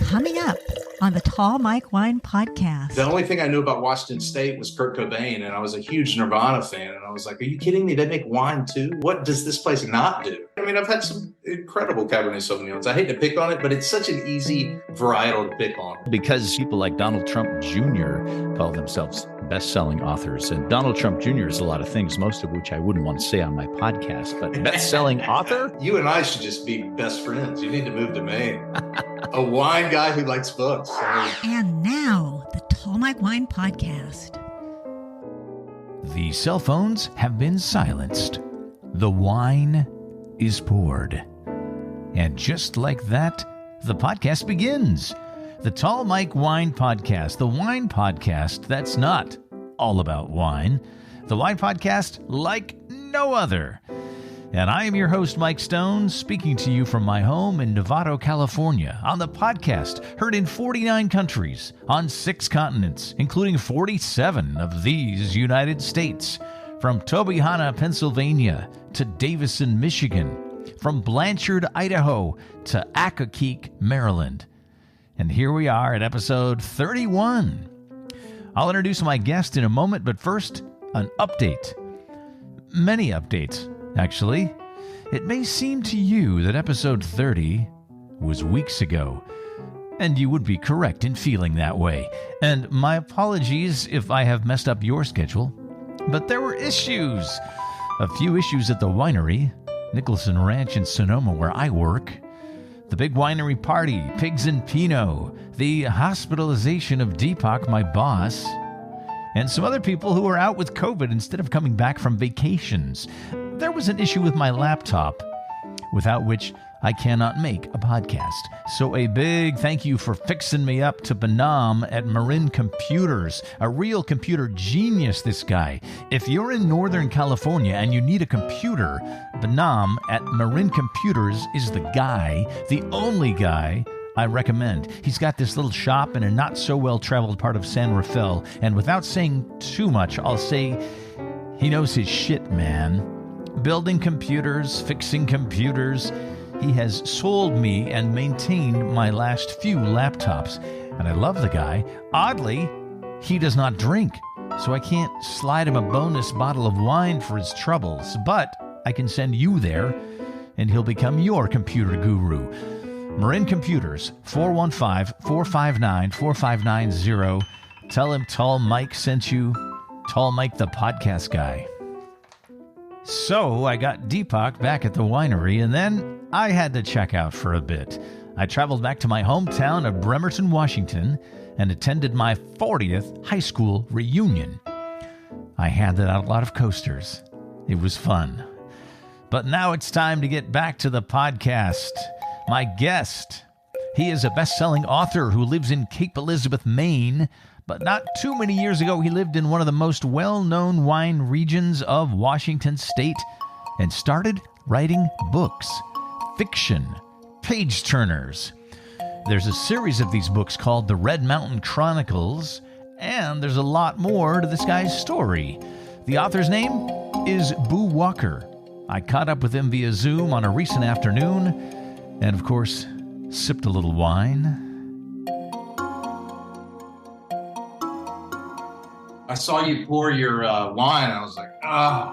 Coming up on the Tall Mike Wine Podcast. The only thing I knew about Washington State was Kurt Cobain, and I was a huge Nirvana fan. And I was like, are you kidding me? They make wine too? What does this place not do? I mean, I've had some incredible Cabernet Sauvignons. I hate to pick on it, but it's such an easy varietal to pick on. Because people like Donald Trump Jr. call themselves best-selling authors. And Donald Trump Jr. is a lot of things, most of which I wouldn't want to say on my podcast. But best-selling author? You and I should just be best friends. You need to move to Maine. A wine guy who likes books. And now, the Tall Mike Wine Podcast. The cell phones have been silenced. The wine is poured. And just like that, the podcast begins. The Tall Mike Wine Podcast, the wine podcast that's not all about wine. The wine podcast like no other. And I am your host, Mike Stone, speaking to you from my home in Novato, California, on the podcast heard in 49 countries, on 6 continents, including 47 of these United States, from Tobyhanna, Pennsylvania, to Davison, Michigan, from Blanchard, Idaho, to Accokeek, Maryland. And here we are at episode 31. I'll introduce my guest in a moment, but first, an update. Many updates. Actually, it may seem to you that episode 30 was weeks ago, and you would be correct in feeling that way. And my apologies if I have messed up your schedule, but there were issues. A few issues at the winery, Nicholson Ranch in Sonoma, where I work, the big winery party, Pigs and Pinot, the hospitalization of Deepak, my boss, and some other people who were out with COVID instead of coming back from vacations. There was an issue with my laptop, without which I cannot make a podcast. So a big thank you for fixing me up to Benam at Marin Computers. A real computer genius, this guy. If you're in Northern California and you need a computer, Benam at Marin Computers is the guy, the only guy I recommend. He's got this little shop in a not-so-well-traveled part of San Rafael, and without saying too much, I'll say he knows his shit, man. Building computers, fixing computers. He has sold me and maintained my last few laptops, and I love the guy. Oddly, he does not drink, so I can't slide him a bonus bottle of wine for his troubles, but I can send you there, and he'll become your computer guru. Marin Computers, 415-459-4590. Tell him Tall Mike sent you. Tall Mike, the podcast guy. So I got Deepak back at the winery, and then I had to check out for a bit. I traveled back to my hometown of Bremerton, Washington, and attended my 40th high school reunion. I handed out a lot of coasters. It was fun. But now it's time to get back to the podcast. My guest, he is a best-selling author who lives in Cape Elizabeth, Maine, but not too many years ago, he lived in one of the most well-known wine regions of Washington State and started writing books, fiction, page-turners. There's a series of these books called the Red Mountain Chronicles, and there's a lot more to this guy's story. The author's name is Boo Walker. I caught up with him via Zoom on a recent afternoon, and of course, sipped a little wine. I saw you pour your wine. I was like,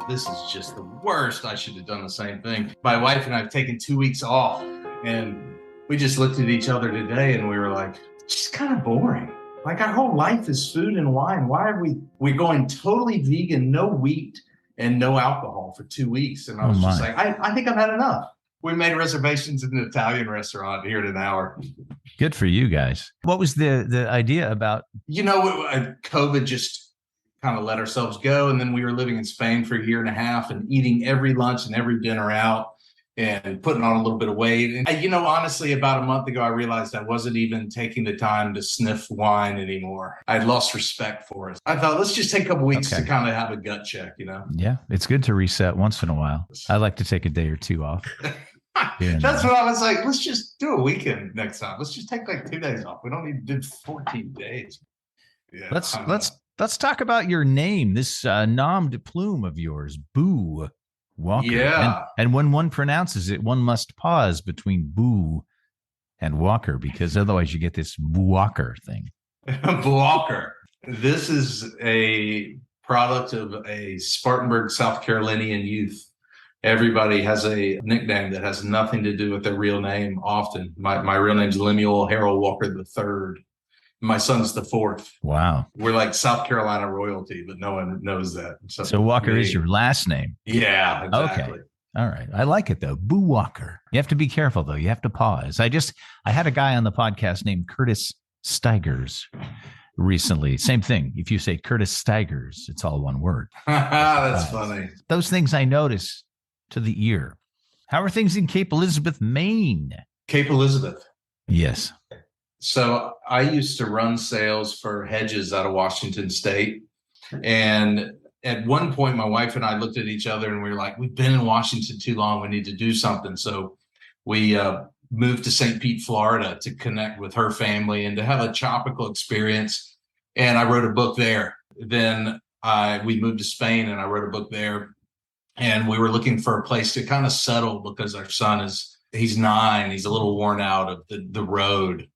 this is just the worst. I should have done the same thing. My wife and I have taken 2 weeks off, and we just looked at each other today and we were like, it's just kind of boring. Like, our whole life is food and wine. Why are we're going totally vegan, no wheat and no alcohol for 2 weeks? And I was just like, I think I've had enough. We made reservations in an Italian restaurant here in an hour. Good for you guys. What was the idea about? COVID just kind of let ourselves go. And then we were living in Spain for a year and a half and eating every lunch and every dinner out and putting on a little bit of weight. And, honestly, about a month ago, I realized I wasn't even taking the time to sniff wine anymore. I had lost respect for it. I thought, let's just take a couple weeks to kind of have a gut check, Yeah, it's good to reset once in a while. I like to take a day or two off. That's what I was like, let's just do a weekend next time. Let's just take like 2 days off. We don't need to do 14 days. Yeah, Let's talk about your name, this nom de plume of yours, Boo Walker. Yeah. And when one pronounces it, one must pause between boo and Walker, because otherwise you get this Walker thing. Walker. This is a product of a Spartanburg, South Carolinian youth. Everybody has a nickname that has nothing to do with their real name often. My real name's Lemuel Harold Walker III. My son's the fourth. Wow. We're like South Carolina royalty, but no one knows that. So Walker is your last name. Yeah, exactly. Okay. All right. I like it, though. Boo Walker. You have to be careful, though. You have to pause. I had a guy on the podcast named Curtis Steigers recently. Same thing. If you say Curtis Steigers, it's all one word. That's funny. Those things I notice to the ear. How are things in Cape Elizabeth, Maine? Cape Elizabeth. Yes. So I used to run sales for hedges out of Washington State. And at one point, my wife and I looked at each other and we were like, we've been in Washington too long. We need to do something. So we moved to St. Pete, Florida to connect with her family and to have a tropical experience. And I wrote a book there. Then we moved to Spain and I wrote a book there. And we were looking for a place to kind of settle because our son he's 9. He's a little worn out of the road.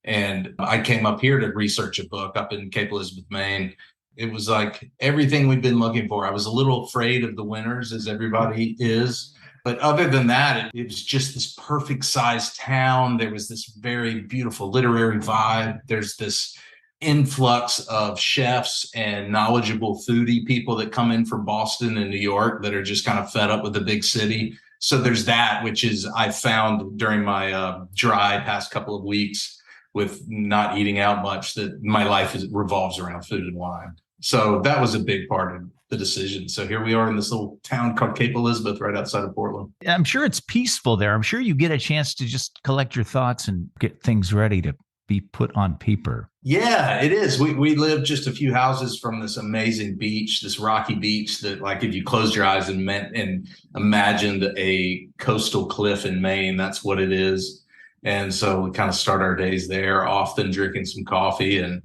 And I came up here to research a book up in Cape Elizabeth, Maine. It was like everything we've been looking for. I was a little afraid of the winters, as everybody is. But other than that, it was just this perfect sized town. There was this very beautiful literary vibe. There's this influx of chefs and knowledgeable foodie people that come in from Boston and New York that are just kind of fed up with the big city. So there's that, which is I found during my dry past couple of weeks with not eating out much, that my life revolves around food and wine. So that was a big part of the decision. So here we are in this little town called Cape Elizabeth right outside of Portland. I'm sure it's peaceful there. I'm sure you get a chance to just collect your thoughts and get things ready to be put on paper. Yeah, it is. We live just a few houses from this amazing beach, this rocky beach that, like, if you closed your eyes and imagined a coastal cliff in Maine, that's what it is. And so we kind of start our days there, often drinking some coffee. And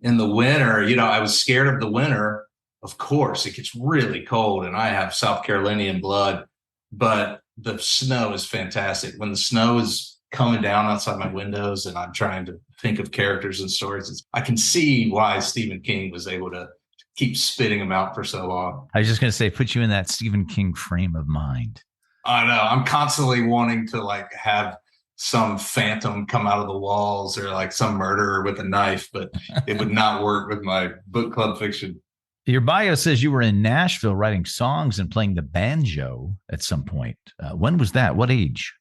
in the winter, I was scared of the winter. Of course, it gets really cold and I have South Carolinian blood, but the snow is fantastic. When the snow is coming down outside my windows and I'm trying to think of characters and stories, I can see why Stephen King was able to keep spitting them out for so long. I was just going to say, put you in that Stephen King frame of mind. I know. I'm constantly wanting to have some phantom come out of the walls or some murderer with a knife, but it would not work with my book club fiction. Your bio says you were in Nashville writing songs and playing the banjo at some point. When was that? What age?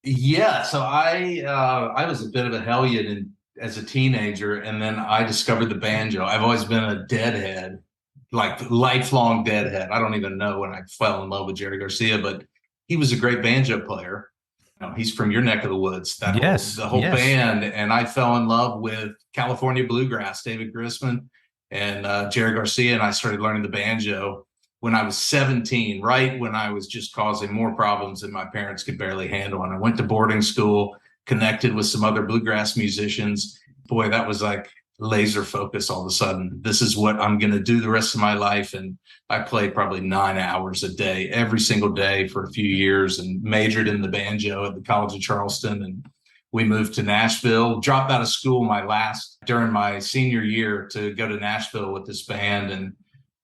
Yeah, so I was a bit of a hellion as a teenager, and then I discovered the banjo. I've always been a deadhead, lifelong deadhead. I don't even know when I fell in love with Jerry Garcia, but he was a great banjo player. He's from your neck of the woods. The whole band, and I fell in love with California bluegrass, David Grisman and Jerry Garcia, and I started learning the banjo when I was 17, right when I was just causing more problems than my parents could barely handle. And I went to boarding school, connected with some other bluegrass musicians. Boy, that was like laser focus all of a sudden. This is what I'm going to do the rest of my life. And I played probably 9 hours a day, every single day for a few years, and majored in the banjo at the College of Charleston. And we moved to Nashville, dropped out of school during my senior year to go to Nashville with this band. And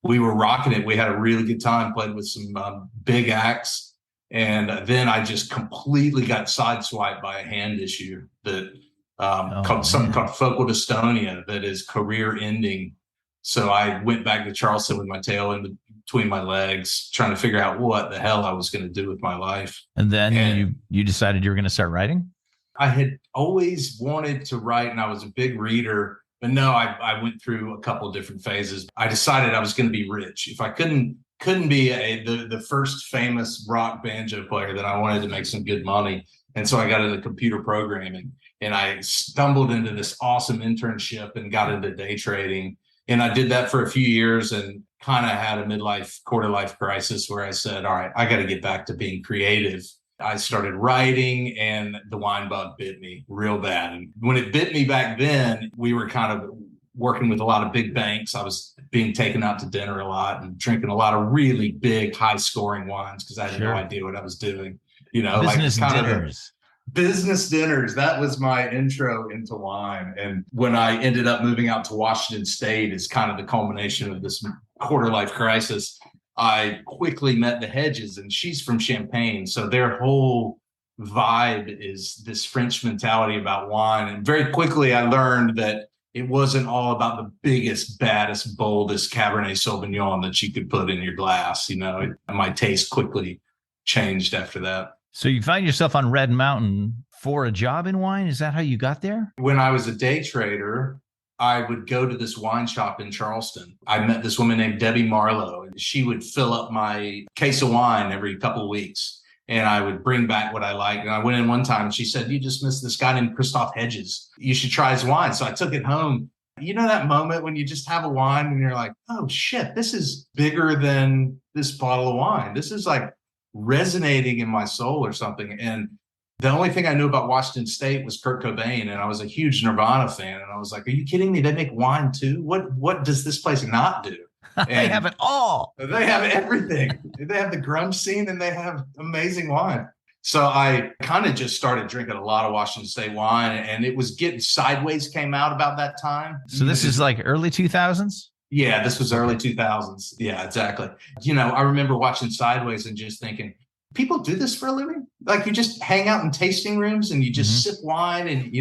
we were rocking it. We had a really good time, played with some big acts. And then I just completely got sideswiped by a hand issue that called focal dystonia that is career ending. So I went back to Charleston with my tail in between my legs, trying to figure out what the hell I was going to do with my life. And then you decided you were going to start writing? I had always wanted to write, and I was a big reader. But no, I went through a couple of different phases. I decided I was going to be rich. If I couldn't be the first famous rock banjo player, then I wanted to make some good money. And so I got into computer programming, and I stumbled into this awesome internship and got into day trading. And I did that for a few years and kind of had a quarter life crisis where I said, all right, I got to get back to being creative. I started writing, and the wine bug bit me real bad. And when it bit me back then, we were kind of working with a lot of big banks. I was being taken out to dinner a lot and drinking a lot of really big, high-scoring wines because I had no idea what I was doing. Business dinners. Business dinners. That was my intro into wine. And when I ended up moving out to Washington State as kind of the culmination of this quarter life crisis, I quickly met the Hedges, and she's from Champagne. So their whole vibe is this French mentality about wine. And very quickly I learned that it wasn't all about the biggest, baddest, boldest Cabernet Sauvignon that you could put in your glass. My taste quickly changed after that. So you find yourself on Red Mountain for a job in wine? Is that how you got there? When I was a day trader, I would go to this wine shop in Charleston. I met this woman named Debbie Marlowe, and she would fill up my case of wine every couple of weeks. And I would bring back what I liked. And I went in one time and she said, "You just missed this guy named Christophe Hedges. You should try his wine." So I took it home. You know that moment when you just have a wine and you're like, "Oh shit, this is bigger than this bottle of wine. This is like resonating in my soul or something." And the only thing I knew about Washington State was Kurt Cobain, and I was a huge Nirvana fan. And I was like, "Are you kidding me? They make wine too? What does this place not do?" And they have it all. They have everything. They have the grunge scene and they have amazing wine. So I kind of just started drinking a lot of Washington State wine, and it was getting Sideways came out about that time. So this is like early 2000s? Yeah, this was early 2000s. Yeah, exactly. I remember watching Sideways and just thinking, people do this for a living? Like you just hang out in tasting rooms and you just sip wine and,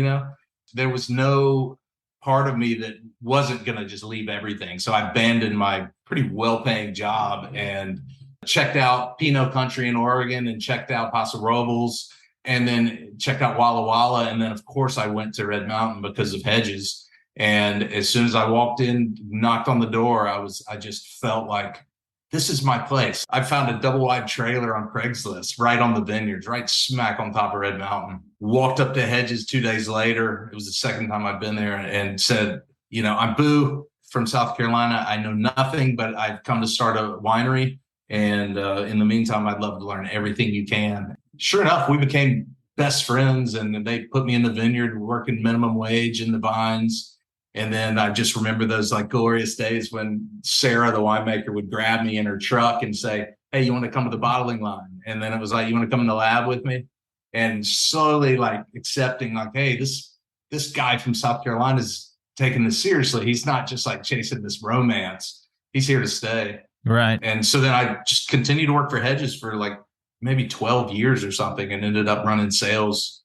there was no part of me that wasn't going to just leave everything. So I abandoned my pretty well-paying job and checked out Pinot Country in Oregon and checked out Paso Robles and then checked out Walla Walla. And then, of course, I went to Red Mountain because of Hedges. And as soon as I walked in, knocked on the door, I just felt like, this is my place. I found a double wide trailer on Craigslist right on the vineyards, right smack on top of Red Mountain. Walked up to Hedges 2 days later. It was the second time I've been there, and said, "I'm Boo from South Carolina. I know nothing, but I've come to start a winery. And in the meantime, I'd love to learn everything you can." Sure enough, we became best friends, and they put me in the vineyard working minimum wage in the vines. And then I just remember those like glorious days when Syrah, the winemaker, would grab me in her truck and say, "Hey, you want to come to the bottling line?" And then it was like, "You want to come in the lab with me?" And slowly like accepting like, hey, this guy from South Carolina is taking this seriously. He's not just like chasing this romance. He's here to stay. Right. And so then I just continued to work for Hedges for like maybe 12 years or something, and ended up running sales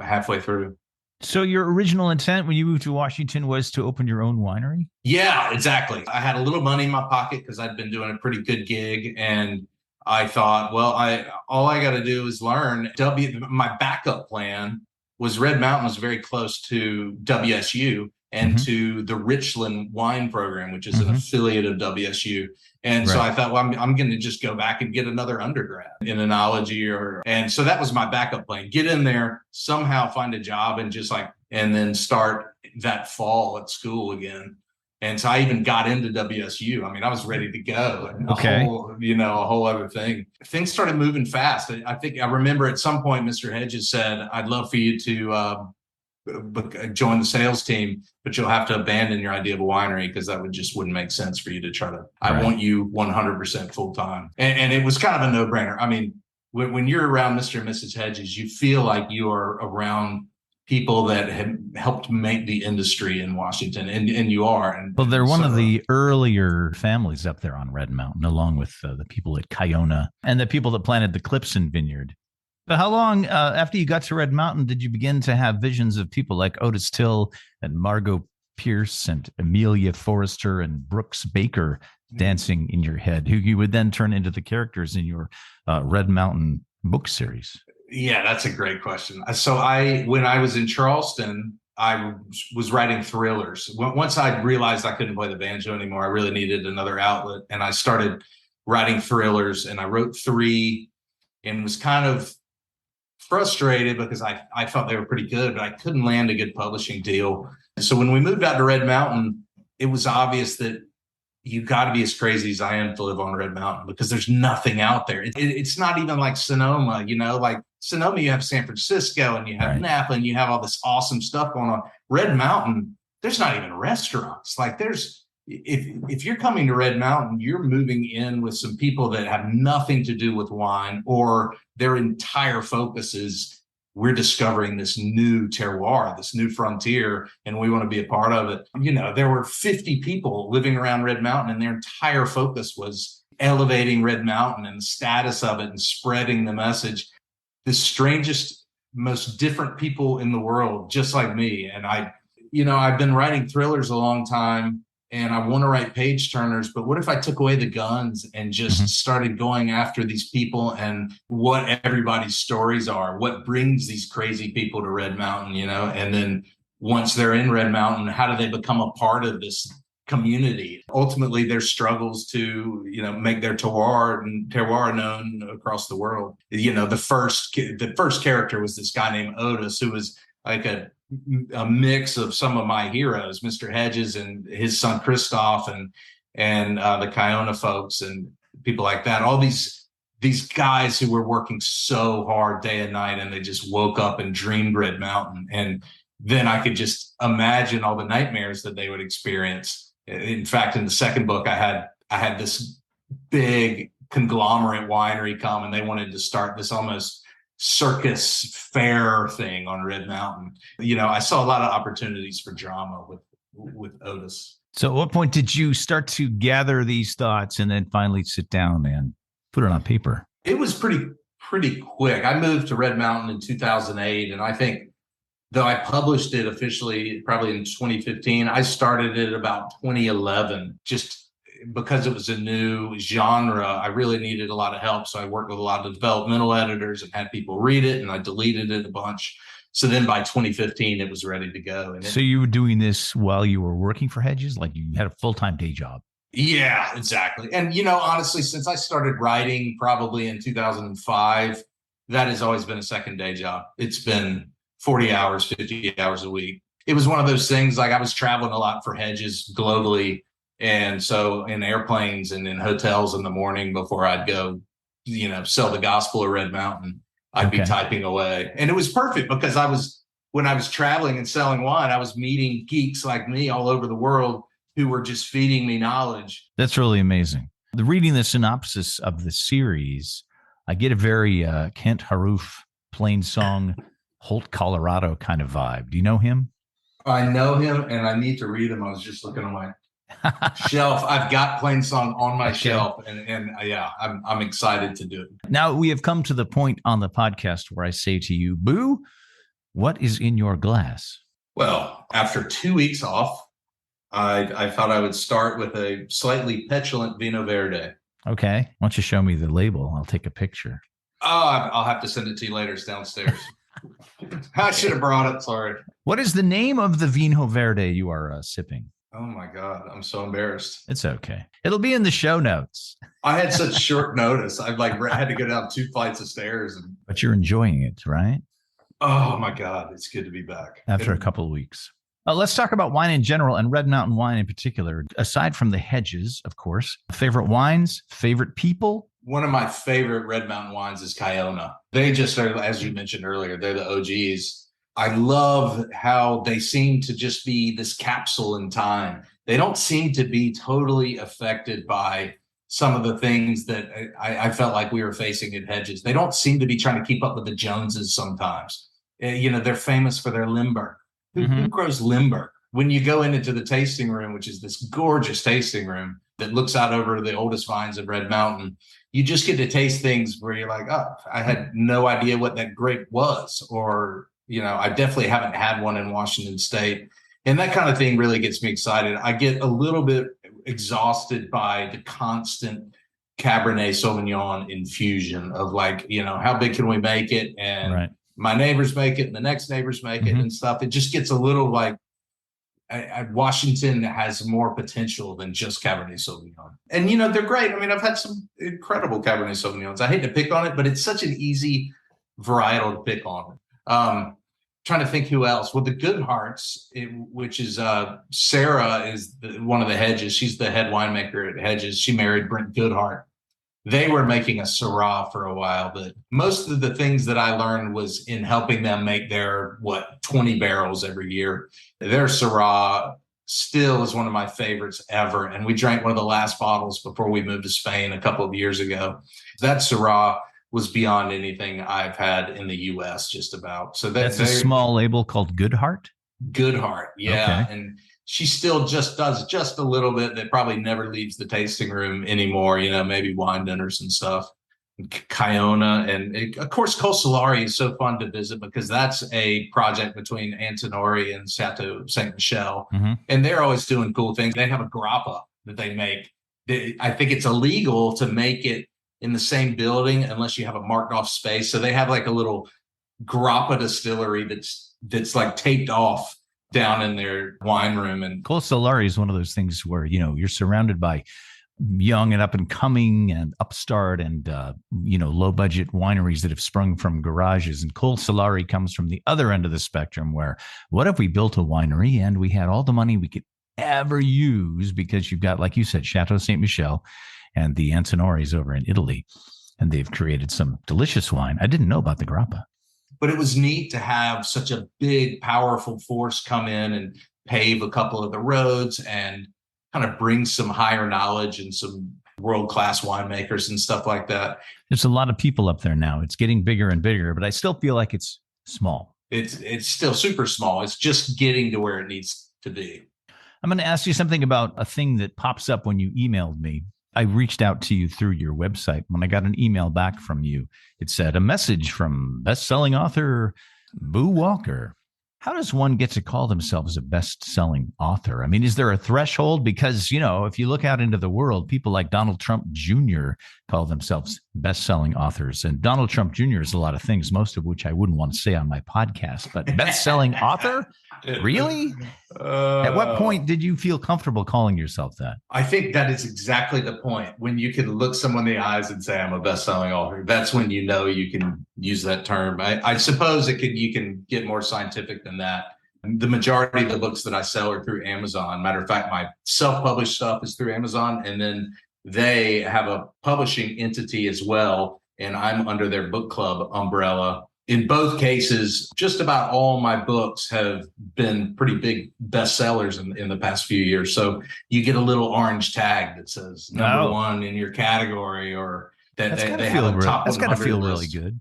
halfway through. So your original intent when you moved to Washington was to open your own winery? Yeah, exactly. I had a little money in my pocket because I'd been doing a pretty good gig, and I thought, well, all I got to do is learn. My backup plan was Red Mountain was very close to WSU and to the Richland Wine Program, which is an affiliate of WSU. And so I thought, well, I'm going to just go back and get another undergrad in enology and so that was my backup plan. Get in there, somehow find a job, and and then start that fall at school again. And so I even got into WSU. I mean, I was ready to go. And a whole other thing. Things started moving fast. I think I remember at some point, Mr. Hedges said, "I'd love for you to join the sales team, but you'll have to abandon your idea of a winery because that wouldn't make sense for you to try to, I want you 100% full time." And it was kind of a no brainer. I mean, when you're around Mr. and Mrs. Hedges, you feel like you are around people that have helped make the industry in Washington, and you are. Well, they're one of the earlier families up there on Red Mountain, along with the people at Kiona and the people that planted the Clipson Vineyard. But how long after you got to Red Mountain did you begin to have visions of people like Otis Till and Margot Pierce and Amelia Forrester and Brooks Baker dancing in your head, who you would then turn into the characters in your Red Mountain book series? Yeah, that's a great question. So when I was in Charleston, I was writing thrillers. Once I realized I couldn't play the banjo anymore, I really needed another outlet. And I started writing thrillers, and I wrote 3 and was kind of frustrated because I thought they were pretty good, but I couldn't land a good publishing deal. So when we moved out to Red Mountain, it was obvious that you got to be as crazy as I am to live on Red Mountain, because there's nothing out there. It's not even like Sonoma, like Sonoma, you have San Francisco and you have Napa and you have all this awesome stuff going on. Red Mountain, there's not even restaurants. Like if you're coming to Red Mountain, you're moving in with some people that have nothing to do with wine, or their entire focus is we're discovering this new terroir, this new frontier, and we want to be a part of it. There were 50 people living around Red Mountain, and their entire focus was elevating Red Mountain and the status of it and spreading the message. The strangest, most different people in the world, just like me. And I've been writing thrillers a long time, and I want to write page turners, but what if I took away the guns and just started going after these people and what everybody's stories are, what brings these crazy people to Red Mountain, and then once they're in Red Mountain, how do they become a part of this community? Ultimately, their struggles to, make their terroir known across the world. The first character was this guy named Otis, who was like a mix of some of my heroes, Mr. Hedges and his son Christoph, and the Kiona folks and people like that. All these guys who were working so hard day and night, and they just woke up and dreamed Red Mountain. And then I could just imagine all the nightmares that they would experience. In fact, in the second book, I had this big conglomerate winery come, and they wanted to start this almost circus fair thing on Red Mountain. I saw a lot of opportunities for drama with Otis. So at what point did you start to gather these thoughts and then finally sit down and put it on paper? It was pretty quick. I moved to Red Mountain in 2008, and I think, though I published it officially probably in 2015, I started it about 2011, just because it was a new genre. I really needed a lot of help. So I worked with a lot of developmental editors and had people read it, and I deleted it a bunch. So then by 2015, it was ready to go. So you were doing this while you were working for Hedges? Like you had a full-time day job? Yeah, exactly. And, honestly, since I started writing probably in 2005, that has always been a second day job. It's been 40 hours, 50 hours a week. It was one of those things, like I was traveling a lot for Hedges globally. And so in airplanes and in hotels in the morning before I'd go, sell the gospel of Red Mountain, I'd be typing away. And it was perfect because when I was traveling and selling wine, I was meeting geeks like me all over the world who were just feeding me knowledge. That's really amazing. Reading the synopsis of the series, I get a very Kent Haruf, Plain Song, Holt, Colorado kind of vibe. Do you know him? I know him, and I need to read him. I was just looking on my shelf. I've got Plain Song on my shelf, and yeah, I'm excited to do it. Now we have come to the point on the podcast where I say to you, Boo, what is in your glass? Well, after 2 weeks off, I thought I would start with a slightly petulant Vinho Verde. Okay. Why don't you show me the label? I'll take a picture. I'll have to send it to you later. It's downstairs. I should have brought it. Sorry. What is the name of the Vinho Verde you are sipping? Oh my God, I'm so embarrassed. It's okay. It'll be in the show notes. I had such short notice. I had to go down 2 flights of stairs. But you're enjoying it, right? Oh my God, it's good to be back. After a couple of weeks. Let's talk about wine in general and Red Mountain wine in particular. Aside from the Hedges, of course, favorite wines, favorite people? One of my favorite Red Mountain wines is Kiona. They just are, as you mentioned earlier, they're the OGs. I love how they seem to just be this capsule in time. They don't seem to be totally affected by some of the things that I felt like we were facing at Hedges. They don't seem to be trying to keep up with the Joneses sometimes. They're famous for their limber. Who grows limber? When you go into the tasting room, which is this gorgeous tasting room that looks out over the oldest vines of Red Mountain, you just get to taste things where you're like, oh, I had no idea what that grape was. Or, I definitely haven't had one in Washington State. And that kind of thing really gets me excited. I get a little bit exhausted by the constant Cabernet Sauvignon infusion of how big can we make it? And right. My neighbors make it and the next neighbors make it and stuff. It just gets a little like Washington has more potential than just Cabernet Sauvignon. And, they're great. I mean, I've had some incredible Cabernet Sauvignons. I hate to pick on it, but it's such an easy varietal to pick on. Trying to think who else. Well, the Good Hearts, which is Syrah is one of the Hedges. She's the head winemaker at Hedges. She married Brent Goodhart. They were making a Syrah for a while, but most of the things that I learned was in helping them make their, 20 barrels every year. Their Syrah still is one of my favorites ever. And we drank one of the last bottles before we moved to Spain a couple of years ago. That Syrah was beyond anything I've had in the U.S. just about. So that's a small label called Good Heart. Good Heart, yeah. Okay. And she still just does just a little bit that probably never leaves the tasting room anymore. Maybe wine dinners and stuff. Kiona, and of course Col Solari is so fun to visit because that's a project between Antinori and Chateau Saint Michel, and they're always doing cool things. They have a grappa that they make. I think it's illegal to make it in the same building unless you have a marked off space. So they have like a little grappa distillery that's like taped off down in their wine room. And Col Solari is one of those things where you're surrounded by young and up and coming and upstart and low budget wineries that have sprung from garages. And Col Solari comes from the other end of the spectrum, where what if we built a winery and we had all the money we could ever use, because you've got, like you said, Chateau Saint Michel and the Antinoris over in Italy, and they've created some delicious wine. I didn't know about the grappa, but it was neat to have such a big, powerful force come in and pave a couple of the roads and kind of bring some higher knowledge and some world-class winemakers and stuff like that. There's a lot of people up there now. It's getting bigger and bigger, but I still feel like it's small. It's still super small. It's just getting to where it needs to be. I'm going to ask you something about a thing that pops up when you emailed me. I reached out to you through your website. When I got an email back from you, it said, a message from best-selling author Boo Walker. How does one get to call themselves a best-selling author? I mean, is there a threshold? Because, if you look out into the world, people like Donald Trump Jr. call themselves best-selling authors. And Donald Trump Jr. is a lot of things, most of which I wouldn't want to say on my podcast. But best-selling author? Really? At what point did you feel comfortable calling yourself that? I think that is exactly the point. When you can look someone in the eyes and say, I'm a best-selling author, that's when you can use that term. I suppose you can get more scientific than that. The majority of the books that I sell are through Amazon. Matter of fact, my self-published stuff is through Amazon, and then they have a publishing entity as well, and I'm under their book club umbrella. In both cases, just about all my books have been pretty big bestsellers in the past few years. So you get a little orange tag that says number one in your category, or that they have a top 100 That's got to feel list. Really good.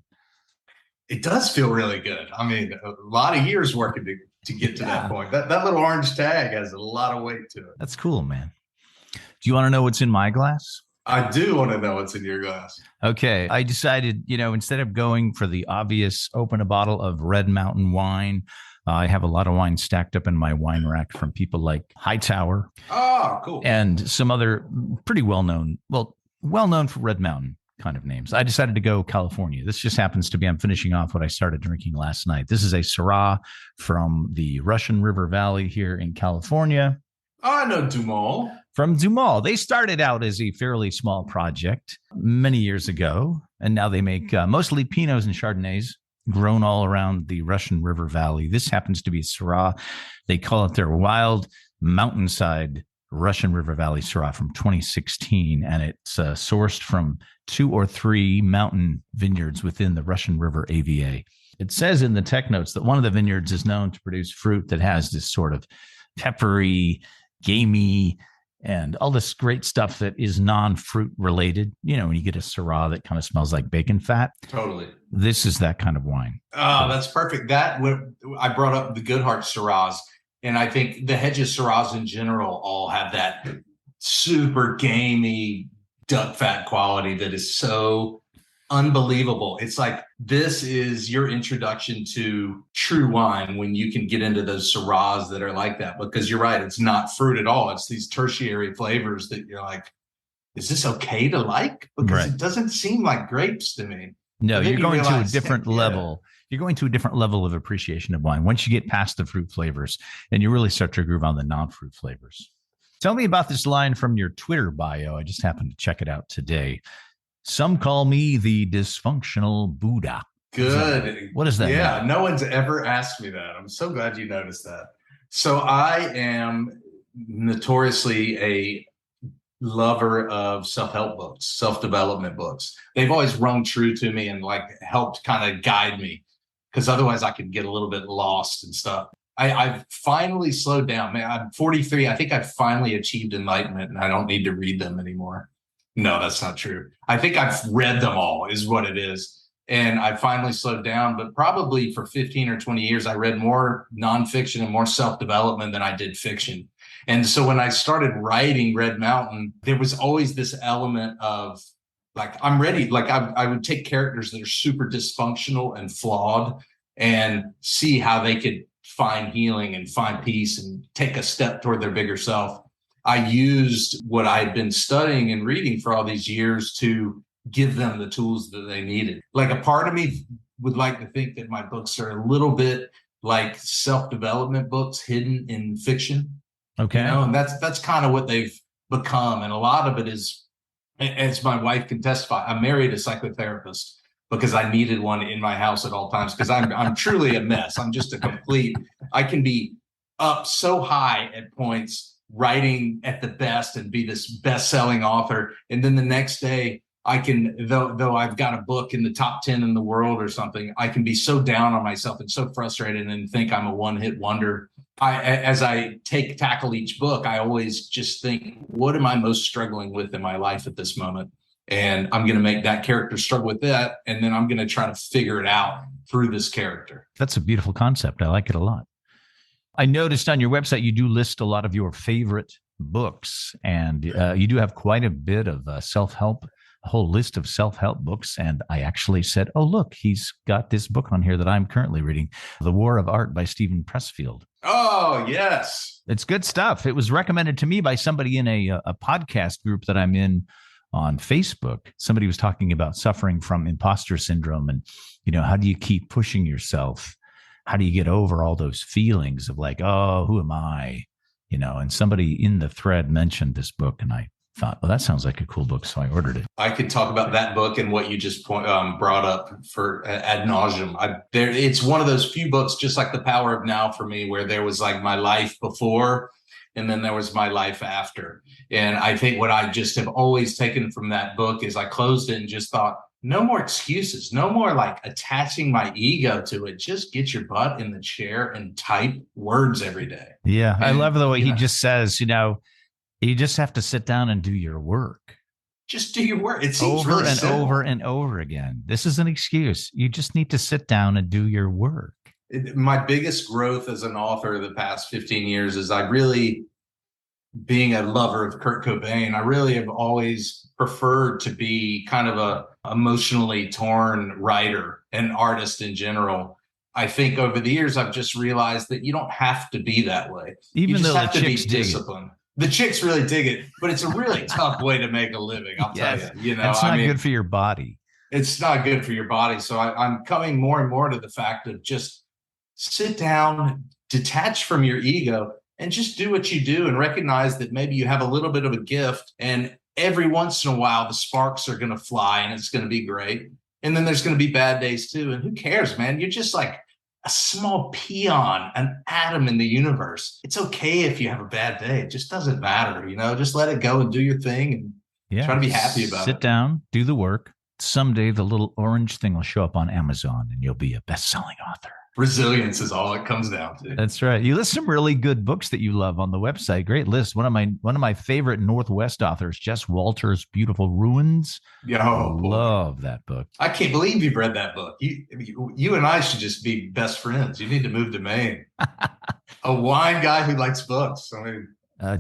It does feel really good. I mean, a lot of years working to get to that point. That little orange tag has a lot of weight to it. That's cool, man. Do you want to know what's in my glass? I do want to know what's in your glass. Okay. I decided, instead of going for the obvious, open a bottle of Red Mountain wine, I have a lot of wine stacked up in my wine rack from people like Hightower. Oh, cool. And some other pretty well-known for Red Mountain kind of names. I decided to go California. This just happens to be, I'm finishing off what I started drinking last night. This is a Syrah from the Russian River Valley here in California. Oh, I know DuMOL. From DuMOL. They started out as a fairly small project many years ago, and now they make mostly Pinots and Chardonnays grown all around the Russian River Valley. This happens to be Syrah. They call it their Wild Mountainside Russian River Valley Syrah from 2016, and it's sourced from 2 or 3 mountain vineyards within the Russian River AVA. It says in the tech notes that one of the vineyards is known to produce fruit that has this sort of peppery, gamey, and all this great stuff that is non-fruit related. When you get a Syrah that kind of smells like bacon fat. Totally. This is that kind of wine. Oh, that's perfect. I brought up the Good Heart Syrahs, and I think the Hedges Syrahs in general all have that super gamey duck fat quality that is so unbelievable. It's like, this is your introduction to true wine when you can get into those Syrahs that are like that, because you're right, it's not fruit at all. It's these tertiary flavors that you're like, is this okay to like? Because It doesn't seem like grapes to me. No, you're going to a different level. You're going to a different level of appreciation of wine. Once you get past the fruit flavors, and you really start to groove on the non-fruit flavors. Tell me about this line from your Twitter bio. I just happened to check it out today. Some call me the dysfunctional Buddha. Good. What is that? Yeah, no one's ever asked me that. I'm so glad you noticed that. So I am notoriously a lover of self-help books, self-development books. They've always rung true to me and helped kind of guide me, because otherwise I could get a little bit lost and stuff. I've finally slowed down. Man, I'm 43. I think I've finally achieved enlightenment, and I don't need to read them anymore. No, that's not true. I think I've read them all is what it is. And I finally slowed down, but probably for 15 or 20 years, I read more nonfiction and more self-development than I did fiction. And so when I started writing Red Mountain, there was always this element of like, I'm ready. Like I would take characters that are super dysfunctional and flawed and see how they could find healing and find peace and take a step toward their bigger self. I used what I had been studying and reading for all these years to give them the tools that they needed. Like a part of me would like to think that my books are a little bit like self-development books hidden in fiction. Okay. You know, and that's kind of what they've become. And a lot of it is, as my wife can testify, I married a psychotherapist because I needed one in my house at all times because I'm truly a mess. I'm just a complete, I can be up so high at points writing at the best and be this best-selling author. And then the next day I can, though I've got a book in the top 10 in the world or something, I can be so down on myself and so frustrated and think I'm a one-hit wonder. As I tackle each book, I always just think, what am I most struggling with in my life at this moment? And I'm going to make that character struggle with that. And then I'm going to try to figure it out through this character. That's a beautiful concept. I like it a lot. I noticed on your website, you do list a lot of your favorite books, and you do have quite a bit of self-help, a whole list of self-help books. And I actually said, oh, look, he's got this book on here that I'm currently reading, The War of Art by Steven Pressfield. Oh, yes. It's good stuff. It was recommended to me by somebody in a podcast group that I'm in on Facebook. Somebody was talking about suffering from imposter syndrome and, you know, how do you keep pushing yourself? How do you get over all those feelings of like, oh, who am I? You know, and somebody in the thread mentioned this book and I thought, well, that sounds like a cool book. So I ordered it. I could talk about that book and what you just brought up for ad nauseum. It's one of those few books, just like The Power of Now for me, where there was like my life before and then there was my life after. And I think what I just have always taken from that book is I closed it and just thought, no more excuses, no more like attaching my ego to it. Just get your butt in the chair and type words every day. Yeah. And, I love the way he just says, you know, you just have to sit down and do your work. Just do your work. It seems over really and simple. over and over again. This is an excuse. You just need to sit down and do your work. My biggest growth as an author the past 15 years is I really, being a lover of Kurt Cobain, I really have always preferred to be kind of a emotionally torn writer and artist in general. I think over the years, I've just realized that you don't have to be that way. Even you just though have the to be chicks dig it. disciplined. The chicks really dig it, but it's a really tough way to make a living. I'll tell you. You know, it's not good for your body. It's not good for your body. So I'm coming more and more to the fact of just sit down, detach from your ego, and just do what you do and recognize that maybe you have a little bit of a gift. And every once in a while, the sparks are going to fly and it's going to be great. And then there's going to be bad days too. And who cares, man? You're just like a small peon, an atom in the universe. It's okay if you have a bad day. It just doesn't matter. You know, just let it go and do your thing and try to be happy about it. Sit down, do the work. Someday the little orange thing will show up on Amazon and you'll be a best-selling author. Resilience is all it comes down to. That's right. You list some really good books that you love on the website. Great list. One of my favorite Northwest authors, Jess Walter's Beautiful Ruins. Love that book. I can't believe you've read that book. You and I should just be best friends. You need to move to Maine. A wine guy who likes books. I mean,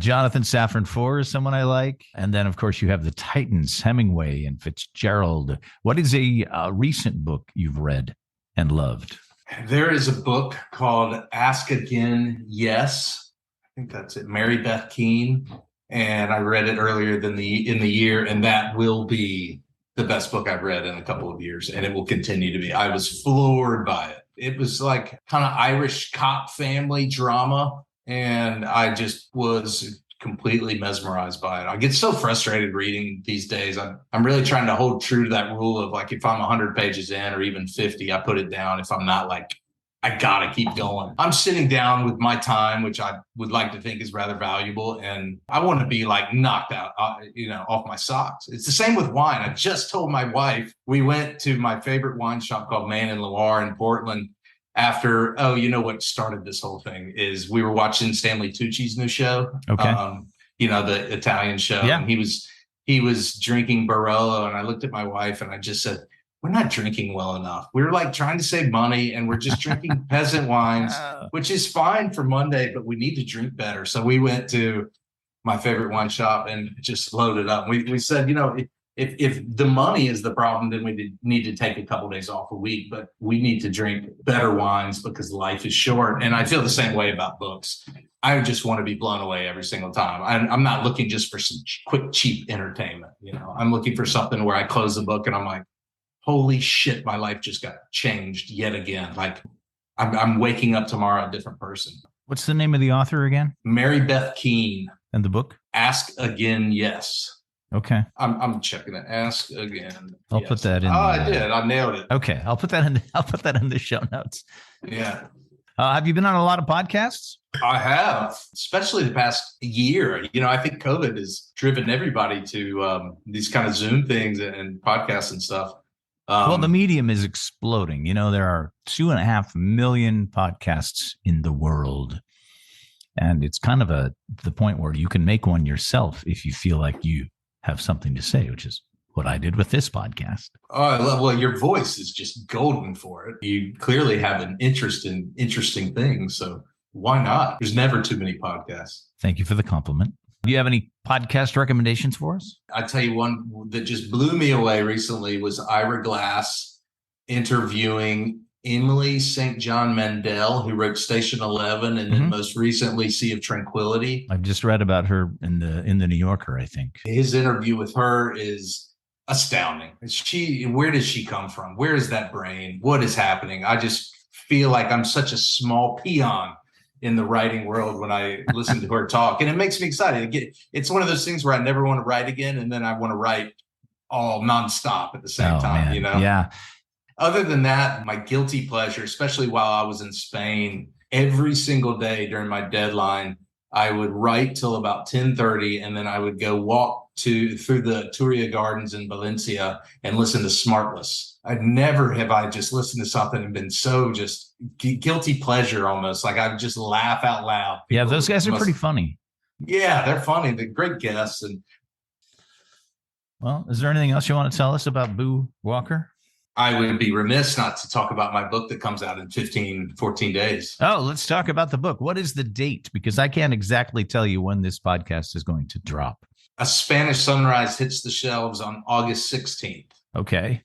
Jonathan Safran Foer is someone I like. And then, of course, you have the Titans, Hemingway and Fitzgerald. What is a recent book you've read and loved? There is a book called Ask Again, Yes. I think that's it. Mary Beth Keane. And I read it earlier in the year, and that will be the best book I've read in a couple of years, and it will continue to be. I was floored by it. It was like kind of Irish cop family drama, and I just was completely mesmerized by it. I get so frustrated reading these days. I'm really trying to hold true to that rule of like, if I'm 100 pages in or even 50, I put it down. If I'm not, like, I gotta keep going. I'm sitting down with my time, which I would like to think is rather valuable, and I want to be like knocked out, off my socks. It's the same with wine. I just told my wife, we went to my favorite wine shop called Maine and Loire in Portland. After, what started this whole thing is we were watching Stanley Tucci's new show. Okay. The Italian show. Yeah. And he was he was drinking Barolo, and I looked at my wife and I just said, we're not drinking well enough. We're like trying to save money and we're just drinking peasant wines, which is fine for Monday, but we need to drink better. So we went to my favorite wine shop and just loaded up. We said, if the money is the problem, then we need to take a couple of days off a week, but we need to drink better wines because life is short. And I feel the same way about books. I just want to be blown away every single time. I'm not looking just for some quick, cheap entertainment. I'm looking for something where I close the book and I'm like, holy shit, my life just got changed yet again. Like I'm waking up tomorrow a different person. What's the name of the author again? Mary Beth Keane. And the book? Ask Again, Yes. Okay. I'm checking it. Ask Again. I'll yes. put that in. I did. I nailed it. Okay. I'll put that in the show notes. Yeah. Have you been on a lot of podcasts? I have, especially the past year. I think COVID has driven everybody to these kind of Zoom things and podcasts and stuff. Well, the medium is exploding. There are 2.5 million podcasts in the world. And it's kind of the point where you can make one yourself if you feel like you have something to say, which is what I did with this podcast. Oh, well, your voice is just golden for it. You clearly have an interest in interesting things. So why not? There's never too many podcasts. Thank you for the compliment. Do you have any podcast recommendations for us? I tell you one that just blew me away recently was Ira Glass interviewing Emily St. John Mandel, who wrote Station 11 and then most recently Sea of Tranquility. I've just read about her in the New Yorker, I think. His interview with her is astounding. Where does she come from? Where is that brain? What is happening? I just feel like I'm such a small peon in the writing world when I listen to her talk. And it makes me excited. It's one of those things where I never want to write again. And then I want to write all nonstop at the same time, man. Yeah. Other than that, my guilty pleasure, especially while I was in Spain, every single day during my deadline, I would write till about 10:30, and then I would go walk through the Turia Gardens in Valencia and listen to Smartless. Never have I just listened to something and been so just guilty pleasure almost. Like I would just laugh out loud. Yeah, those guys are pretty funny. Yeah, they're funny. They're great guests. Well, is there anything else you want to tell us about Boo Walker? I would be remiss not to talk about my book that comes out in 14 days. Oh, let's talk about the book. What is the date? Because I can't exactly tell you when this podcast is going to drop. A Spanish Sunrise hits the shelves on August 16th. Okay.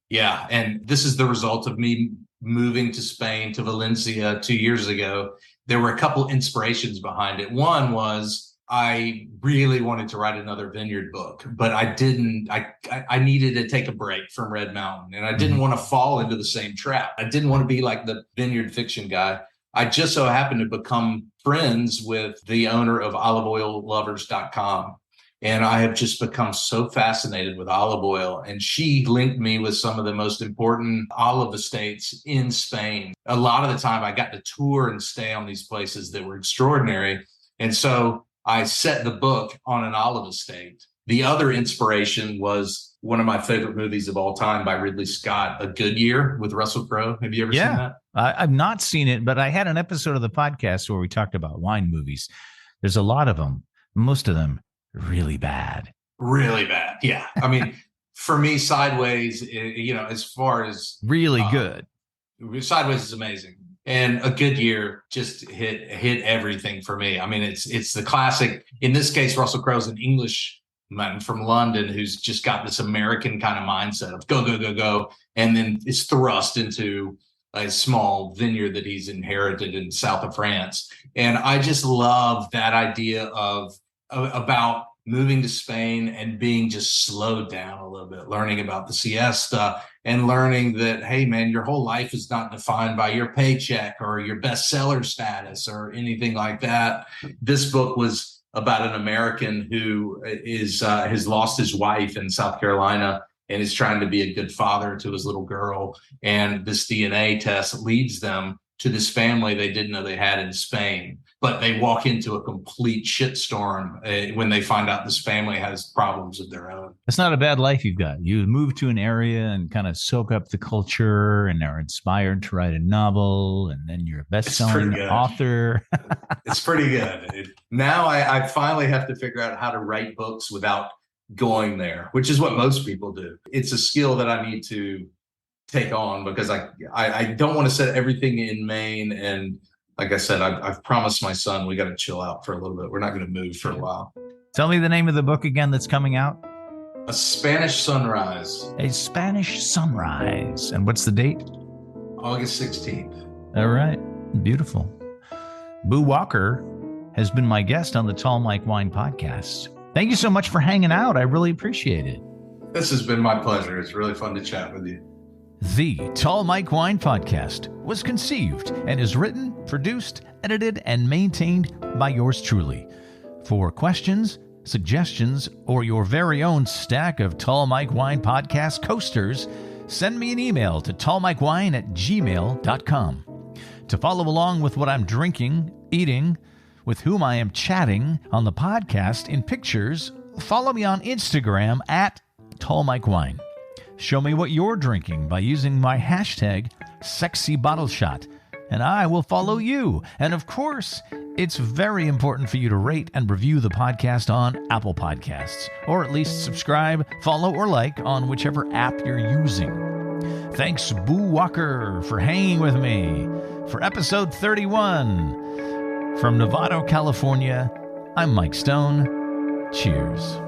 Yeah. And this is the result of me moving to Spain, to Valencia 2 years ago. There were a couple inspirations behind it. One was I really wanted to write another vineyard book, but I didn't. I needed to take a break from Red Mountain, and I didn't want to fall into the same trap. I didn't want to be like the vineyard fiction guy. I just so happened to become friends with the owner of oliveoillovers.com. And I have just become so fascinated with olive oil. And she linked me with some of the most important olive estates in Spain. A lot of the time I got to tour and stay on these places that were extraordinary. And so I set the book on an olive estate. The other inspiration was one of my favorite movies of all time by Ridley Scott, A Good Year with Russell Crowe. Have you ever seen that? I've not seen it, but I had an episode of the podcast where we talked about wine movies. There's a lot of them, most of them really bad. Really bad. Yeah. I mean, for me, Sideways, as far as really good. Sideways is amazing. And A Good Year just hit everything for me. I mean, it's the classic. In this case, Russell Crowe's an Englishman from London who's just got this American kind of mindset of go, go, go, go, and then is thrust into a small vineyard that he's inherited in south of France. And I just love that idea about moving to Spain and being just slowed down a little bit, learning about the siesta and learning that, hey, man, your whole life is not defined by your paycheck or your bestseller status or anything like that. This book was about an American who has lost his wife in South Carolina and is trying to be a good father to his little girl. And this DNA test leads them to this family they didn't know they had in Spain. But they walk into a complete shitstorm when they find out this family has problems of their own. It's not a bad life you've got. You move to an area and kind of soak up the culture and are inspired to write a novel, and then you're a best-selling author. It's pretty good. Now I finally have to figure out how to write books without going there, which is what most people do. It's a skill that I need to take on because I don't want to set everything in Maine. And like I said, I've promised my son we got to chill out for a little bit. We're not going to move for a while. Tell me the name of the book again that's coming out. A Spanish Sunrise. A Spanish Sunrise. And what's the date? August 16th. All right. Beautiful. Boo Walker has been my guest on the Tall Mike Wine podcast. Thank you so much for hanging out. I really appreciate it. This has been my pleasure. It's really fun to chat with you. The Tall Mike Wine podcast was conceived and is written, produced, edited, and maintained by yours truly. For questions, suggestions, or your very own stack of Tall Mike Wine podcast coasters, send me an email to tallmikewine@gmail.com. To follow along with what I'm drinking, eating, with whom I am chatting on the podcast in pictures, follow me on Instagram at tallmikewine. Show me what you're drinking by using my hashtag #SexyBottleShot, and I will follow you. And of course, it's very important for you to rate and review the podcast on Apple Podcasts, or at least subscribe, follow, or like on whichever app you're using. Thanks, Boo Walker, for hanging with me for episode 31. From Novato, California, I'm Mike Stone. Cheers.